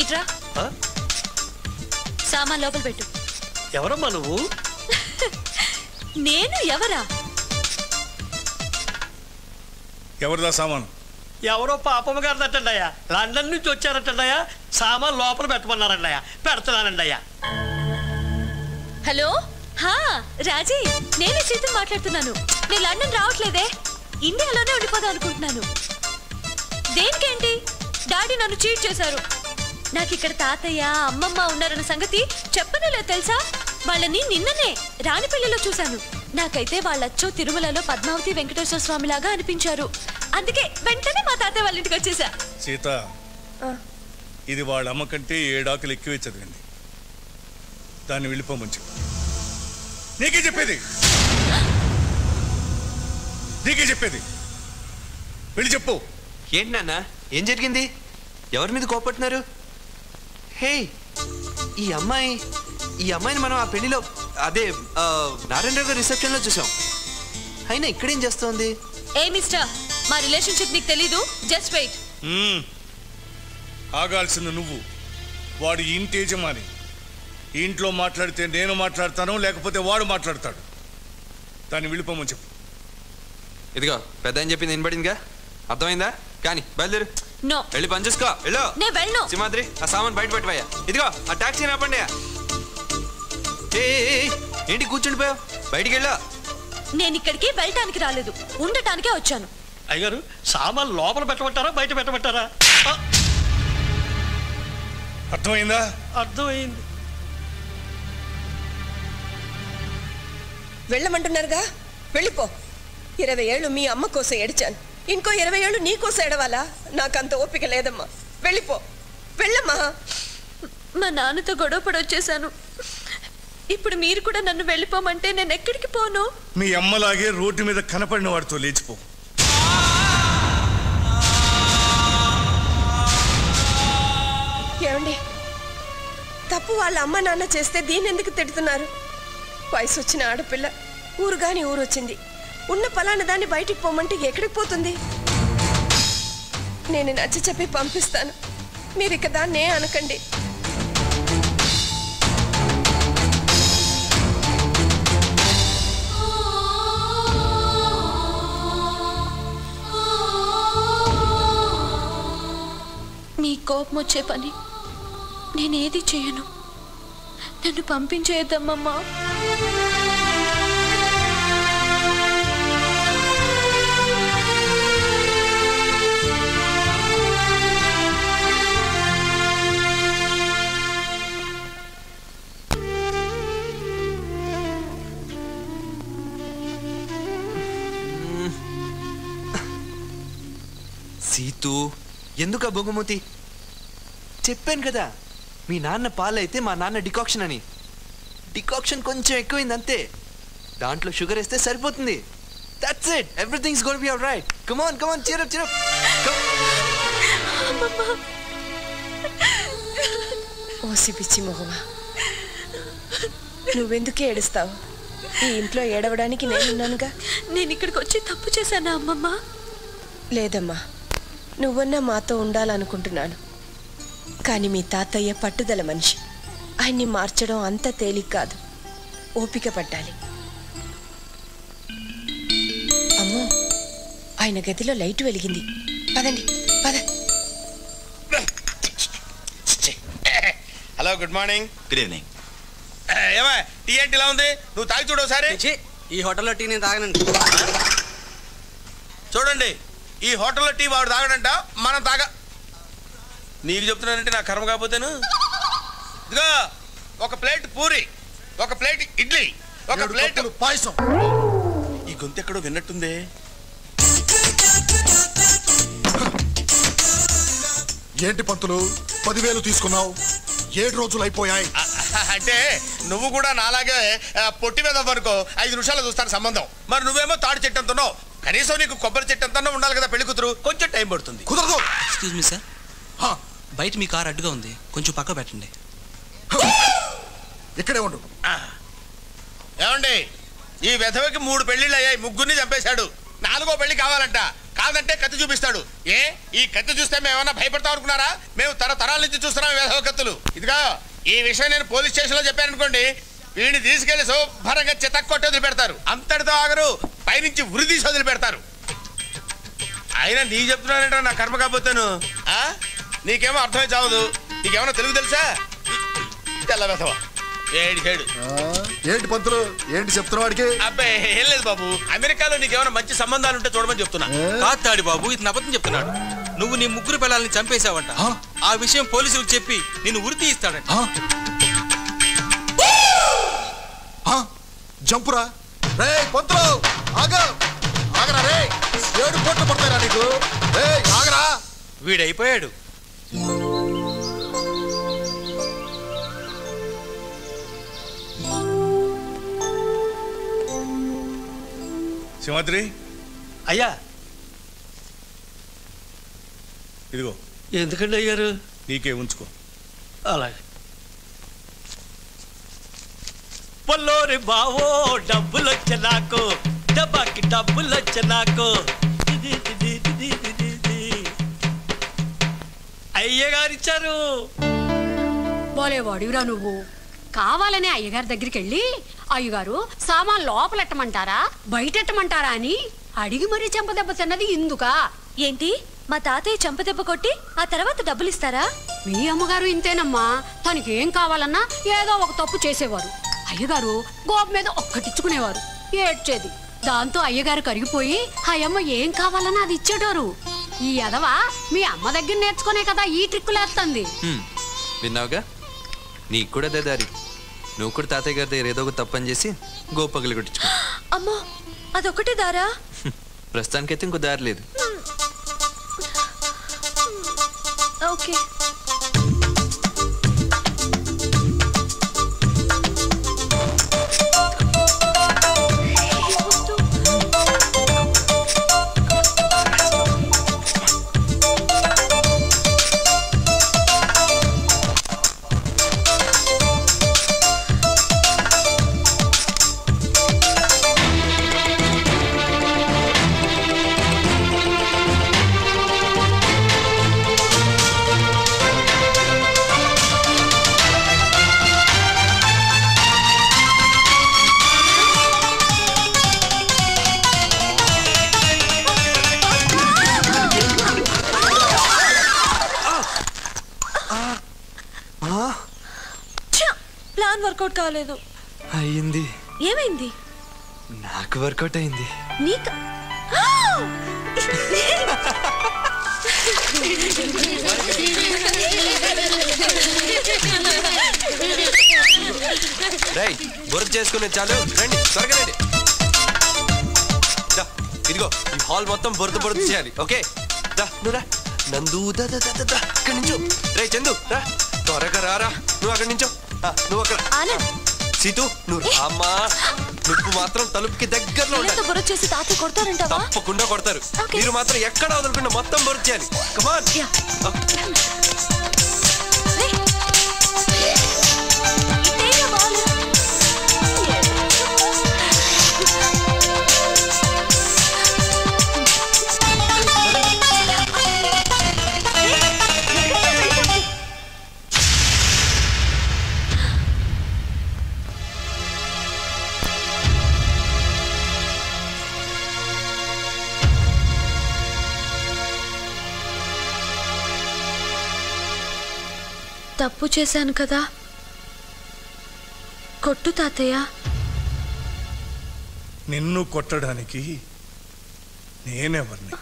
ఇట్రా సామాన్ లోపల పెట్టు ఎవరమ్మా నువ్వు నేను ఎవరా ఎవరిదా సామాను ఎవరో పాపమ్మ గారు తట్టండియా లండన్ నుంచి వచ్చారటండియా సామాన్ లోపల పెట్టమన్నారండియా పెడుతున్నానండియా హలో హా రాజీ నేనే సీతను మాట్లాడుతున్నాను నేను లండన్ రావట్లేదే ఇండియాలోనే ఉండిపోదాం అనుకుంటున్నాను దేనికేంటి డాడీ నన్ను చీట్ చేశారు నాకు ఇక్కడ తాతయ్య అమ్మమ్మ ఉన్నారన్న సంగతి చెప్పనలే తెలుసా వాళ్ళని నిన్ననే రాణిపల్లిలో చూశాను నాకైతే వాళ్ళొచ్చో తిరుమలలో పద్మావతి వెంకటేశ్వర స్వామి లాగా అనిపించారు అందుకే వెంటనే మా తాతయ్య వాళ్ళ ఇంటికి వచ్చేసా సీత ఇది వాళ్ళ అమ్మ కంటే 7 ఆకులు ఎక్కువే చదివింది దాన్ని వెళ్ళిపోమని నీకే చెప్పేది వెళ్ళి చెప్పు ఏంటి నాన్న ఏం జరిగింది ఎవరి మీద కోపడుతున్నారు హే ఈ అమ్మాయిని మనం ఆ పెళ్లిలో అదే నారాయణరావు గారి రిసెప్షన్ లో చూసాం అయినా ఇక్కడేం చేస్తోంది ఏ మిస్టర్ మా రిలేషన్షిప్ నీకు తెలీదు జస్ట్ వెయిట్ ఆగాల్సింది నువ్వు వాడు ఇంటి యజమాని ఇంట్లో మాట్లాడితే నేను మాట్లాడతాను లేకపోతే వాడు మాట్లాడతాడు దాన్ని వెళ్ళిపోమని చెప్పు ఇదిగో పెద్ద అని చెప్పింది వినబడిందిగా అర్థమైందా కానీ బయలుదేరు నో వెళ్ళి పని చూసుకో వెళ్ళు నేను వెళ్ళను సింహాద్రి ఆ సామాన్ బయట పెట్టవయ్యా ఇదిగో ఆ టాక్సీ ఆపండి ఏంటి కూర్చుండిపోయావు బయటికి వెళ్ళా నేను ఇక్కడికి వెళ్ళటానికి రాలేదు ఉండటానికే వచ్చాను అయ్యారు సామాన్ లోపల పెట్టమంటారా బయట పెట్టమంటారా అర్థమైందా అర్థమైంది వెళ్ళమంటున్నారుగా వెళ్ళిపో 20 ఏళ్ళు మీ అమ్మ కోసం ఏడ్చాను ఇంకో 20 ఏళ్ళు నీ కోసం ఏడవాలా నాకంత ఓపిక లేదమ్మా వెళ్ళిపో వెళ్ళమ్మా మా నాన్నతో గొడవ పడొచ్చేసాను ఇప్పుడు మీరు కూడా నన్ను వెళ్ళిపోమంటే నేను ఎక్కడికి పోను మీ అమ్మలాగే రోడ్డు మీద కనపడిన వాడితో లేచిపో ఏమండి తప్పు వాళ్ళ అమ్మ నాన్న చేస్తే దీన్ని ఎందుకు తిడుతున్నారు వయసు వచ్చిన ఆడపిల్ల ఊరుగాని ఊరొచ్చింది ఉన్న పలానా దాన్ని బయటికి పోమంటే ఎక్కడికి పోతుంది నేను నచ్చ చెప్పి పంపిస్తాను మీరు ఇక దాన్నే అనకండి మీ కోపం వచ్చే పని నేనేది చేయను నన్ను పంపించేద్దామమ్మా సీతు ఎందుక బొంగుమూతి చెప్పాను కదా మీ నాన్న పాలైతే మా నాన్న డికాక్షన్ అని డికాక్షన్ కొంచెం ఎక్కువైంది అంతే దాంట్లో షుగర్ వేస్తే సరిపోతుంది that's it everything's gonna B alright come on cheer up OC పిచ్చి మొహమా నువ్వెందుకు ఏడుస్తావు ఈ ఇంట్లో ఏడవడానికి నేనున్నానుగా నేను ఇక్కడికి వచ్చి తప్పు చేశానా అమ్మమ్మ లేదమ్మా నువ్వన్నా మాతో ఉండాలనుకుంటున్నాను కానీ మీ తాతయ్య పట్టుదల మనిషి ఆయన్ని మార్చడం అంత తేలిక కాదు ఓపిక పట్టాలి అమ్మో ఆయన గదిలో లైట్ వెలిగింది పదండి పద hello good morning good evening ఏమా టీ ఏంటి ఇలా ఉంది నువ్వు తాగి చూడు ఒకసారి ఈ హోటల్లో టీ నేను తాగనండి చూడండి ఈ హోటల్లో టీ వాడు తాగడంట మనం నీకు చెప్తున్నానంటే నా కర్మ కాకపోతేను ఇదిగో ఒక ప్లేట్ పూరి ఒక ప్లేట్ ఇడ్లీ ఒక ప్లేట్ పాయసం ఈ గొంతు ఎక్కడో విన్నట్టుందే ఏంటి పంతులు 10,000 తీసుకున్నావు 7 రోజులు అయిపోయాయి అంటే నువ్వు కూడా నాలాగే పొట్టి మీద వరకు 5 నిమిషాలు చూస్తాను సంబంధం మరి నువ్వేమో తాడి చెట్టు అంటున్నావు కనీసం నీకు కొబ్బరి చెట్టు అంతా ఉండాలి కదా పెళ్లి కూతురు కొంచెం టైం పడుతుంది కుదరదు ఎక్స్క్యూజ్ మీ సార్ బయట మీ కార్ అడ్డుగా ఉంది కొంచెం పక్క పెట్టండి ఇక్కడే ఉండు ఏమండి ఈ వెధవకి 3 పెళ్లిళ్ళు అయ్యాయి ముగ్గురిని చంపేశాడు 4వ పెళ్లి కావాలంట కాదంటే కత్తి చూపిస్తాడు. ఈ కత్తి చూస్తే మేము ఏమన్నా భయపడతాం అనుకున్నారా? మేము తరతరాల నుంచి చూస్తున్నాం వేధవ కత్తులు. ఇదిగా ఈ విషయం నేను పోలీస్ స్టేషన్ లో చెప్పాను అనుకోండి, వీడిని తీసుకెళ్లి శుభ్రంగా చితక్కొట్టి వదిలి పెడతారు. అంతటితో ఆగరు, పైనుంచి ఉరి తీసి వదిలి పెడతారు. అయినా నీకు చెప్తున్నానంటే నా కర్మ కాకపోతాను. నీకేమో అర్థమై చావదు. నీకేమన్నా తెలుగు తెలుసా? తెల్ల వేధవ ఏడు. ఏంటి పంతులు, ఏంటి చెప్తున్నా వాడికి? అబ్బాయి ఏం లేదు బాబు, అమెరికాలో నీకేమైనా మంచి సంబంధాలు ఉంటే చూడమని చెప్తున్నా. కాతాడి బాబు, ఇది అబద్ధం చెప్తున్నాడు. నువ్వు నీ ముగ్గురు పిల్లల్ని చంపేశావంట. ఆ విషయం పోలీసులకు చెప్పి నిన్ను ఉరి తీయిస్తాడంట. జంపురా రే పంతులు, ఆగరా రే, 7 కోట్లు పడతారా నీకు? ఆగరా. వీడైపోయాడు. సింహాద్రి అయ్యా. ఇదిగో. ఎందుకండి అయ్యారు? నీకే ఉంచుకో. అలాగే. పొల్లోరి బావో డబ్బులొచ్చ నాకు, డబ్బాకి డబ్బులొచ్చ నాకు. అయ్యగారిచ్చారు. బోలేవాడివిరా నువ్వు. కావాలనే అయ్యగారి దగ్గరికి వెళ్ళి, అయ్యగారు సామాన్ లోపలెట్టమంటారా బయటెట్టమంటారా అని అడిగి మరీ చెంపదెబ్బ తిన్నది ఇందుకా? ఏంటి, మా తాతయ్య చంపదెబ్బ కొట్టి ఆ తర్వాత డబ్బులు ఇస్తారా? మీ అమ్మగారు ఇంతేనమ్మా. తనకి ఏం కావాలన్నా ఏదో ఒక తప్పు చేసేవారు. అయ్యగారు గోప మీద ఒక్కటిచ్చుకునేవారు, ఏడ్చేది. దాంతో అయ్యగారు కరిగిపోయి ఆ అమ్మ ఏం కావాలన్నా అది ఇచ్చేటోరు. ఈ ఎదవా మీ అమ్మ దగ్గర నేర్చుకునే కదా ఈ ట్రిక్కులేస్తుంది. విన్నావుగా, నీకు కూడా అదే దారి. నువ్వు కూడా తాతయ్య గారి దగ్గర ఏదో ఒక తప్పని చేసి గోపగలు కొట్టించుకో. అమ్మో, అదొకటే దారా? ప్రస్తుతానికైతే ఇంకో దారి లేదు. ఓకే. ప్లాన్ వర్కౌట్ కాలేదు. అయ్యింది. ఏమైంది? నాకు వర్కౌట్ అయింది. నీకు? రైట్, వర్క్ చేసుకునే చాలు. రండి, త్వరగా రండి. ఇదిగో ఈ హాల్ మొత్తం బురద చేయాలి. ఓకే, నువ్వు రా. నందు అక్కడి నుంచో. రే చందు రా, త్వరగా రారా. నువ్వు అక్కడి నుంచో. నువ్వు అక్కడ. సీతు నువ్వు అమ్మా, నువ్వు మాత్రం తలుపుకి దగ్గరలో చేసి తాతయ్య కొడతారంటావా? తప్పకుండా కొడతారు. మీరు మాత్రం ఎక్కడ వదలకుండా మొత్తం బొరు చేయాలి. కమాన్. తప్పు చేశాను కదా, కొట్టు తాతయ్య. నిన్ను కొట్టడానికి నేనెవరిని?